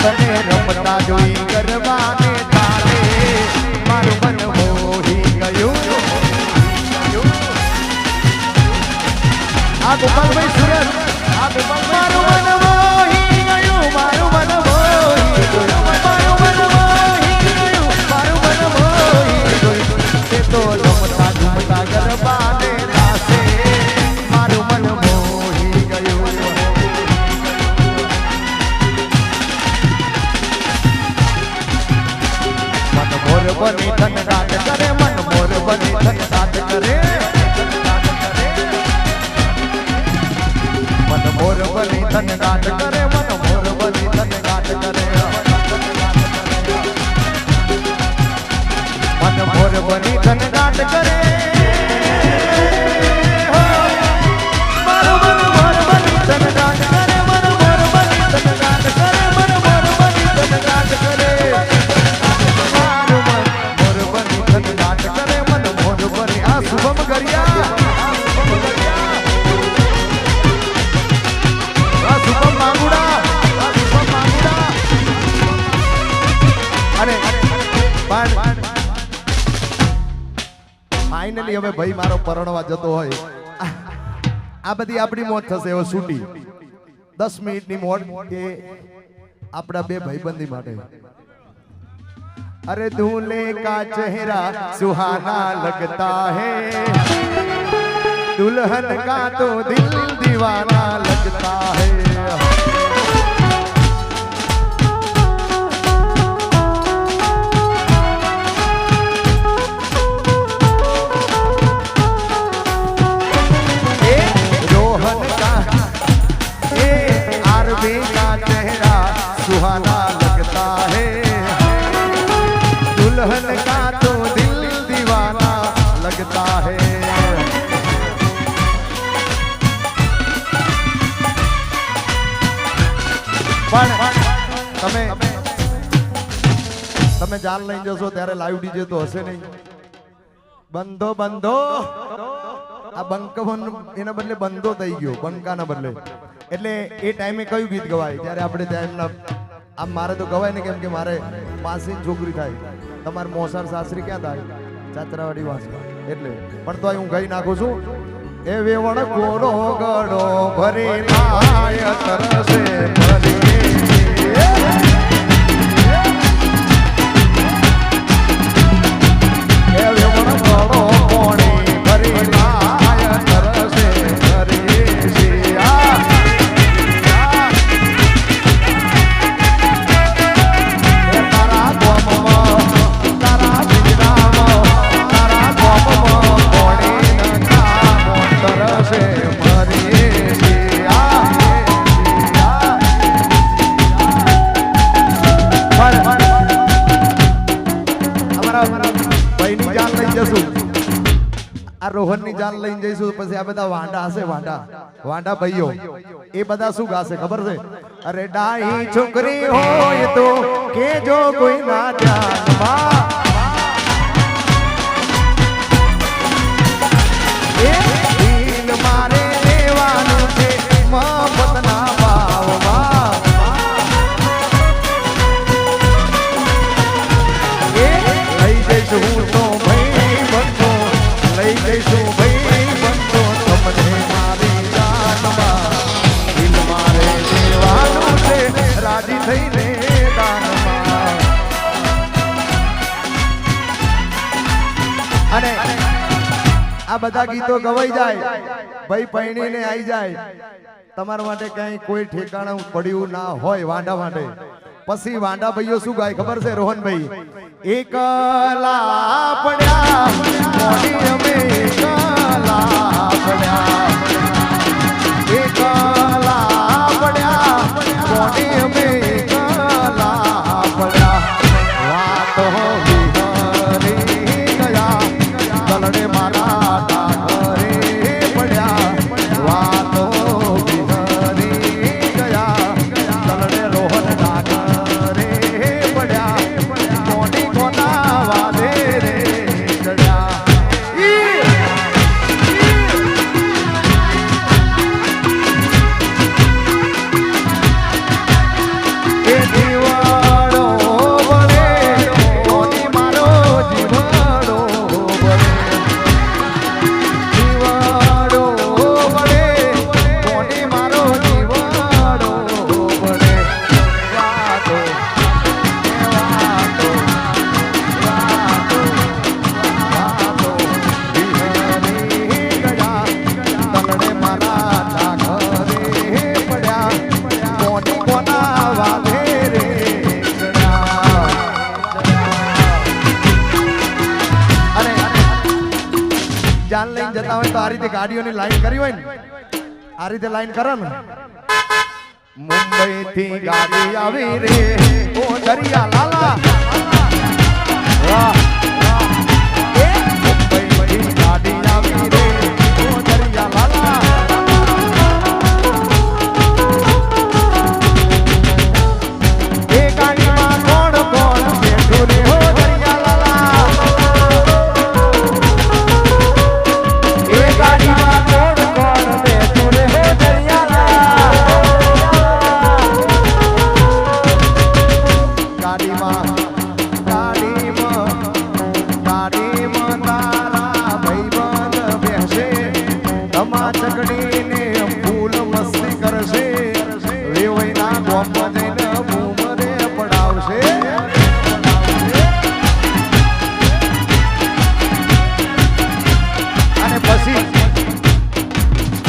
તને રમતા જોઈ ગરબાને તાલે મારું મન મોહી ગયું આ ગોપાલભાઈ સુરત આ ગોપાલ મારું મન મોહી ગયું મારું મન મોહી ગયું મારું મન મોહી ગયું મારું મન મોહી ગયું તે તો રમતા ઝૂમતા ગરબાને તાસે મારું મન મોહી ગયું મન મોર બની ધન રાત કરે મન મોર બની ધન રાત કરે મન મોર બની ધન રાત કરે મન મોર બની ધન રાત કરે મન મોર બની ધન રાત કરે મારું મન મોર બની ધન રાત કરે મન મોર બની ધન રાત કરે મન મોર બની ધન રાત કરે શુભમ गरिया શુભમ માંગુડા અને ફાઇનલી હવે ભાઈ મારો પરણવા જતો હોય આ બધી આપણી મોત થશે હવે છૂટી 10 મિનિટની મોત કે આપણા બે ભાઈબંધી માટે अरे दूल्हे का चेहरा सुहाना लगता है दुल्हन का तो दिल दीवाना लगता है रोहन का आरबी का चेहरा सुहाना लगता है दुल्हन का तो दिल दीवाना लगता है પણ તમે જાન લઈને જશો ત્યારે લાઈવ ડીજે તો હશે નહીં બંધો બંધો આ બંકવન એના બદલે બંધો થઈ ગયો બંકાના બદલે એટલે એ ટાઈમે કયું ગીત ગવાય ત્યારે આપણે ટાઈમના આમ મારે તો ગવાય ને કેમ કે મારે પાસી છોકરી થાય તમાર મોસાર સાસરી ક્યાં થાય ચાતરાવાડી વાસમાં એટલે પણ તો હું ગઈ નાખું છું એ વેવણ કોરો ગડો ભરી લાય તરસે ભરી એ વેવણ ગડો કોણી ભરી લાય તરસે ભરી શિયા રોહન ની જાન લઈને જઈશું પછી આ બધા વાંડા હશે વાંડા ભાઈઓ એ બધા શું ગાશે ખબર છે અરે ડાહી છોકરી હોય તો કે જો કોઈ ના ધ્યાનમાં એ દિલ મારે દેવાનું છે મફતના ભાવમાં એ લઈ જઈશું હું તો ભાઈ બંધો લઈ જઈશું ભાઈ બંધો તમને મારી જાનમાં દિલ મારે દેવાનું છે રાજી થઈને દાનમાં અને આ બધા ગીતો ગવાઈ જાય ભાઈ પૈણીને આવી જાય તમારા માટે કઈ કોઈ ઠેકાણું પડ્યું ના હોય વાંડા માટે પછી વાંડા ભાઈઓ શું ગાય ખબર છે રોહનભાઈ એકલા પડ્યા મોડી અમે એકલા પડ્યા મોડી અમે એકલા પડ્યા વાતો વિહરી ગયા તલડે મારા ટાઘરે પડ્યા વાતો વિહરી ગયા તલડે રોહન ટાઘરે પડ્યા મોડી કોના વાદે રે ચડ્યા રીતે ગાડીઓની લાઈન કરી હોય ને આ રીતે લાઈન કરો ને મુંબઈ થી ગાડી આવી રે ઓ દરિયા લાલા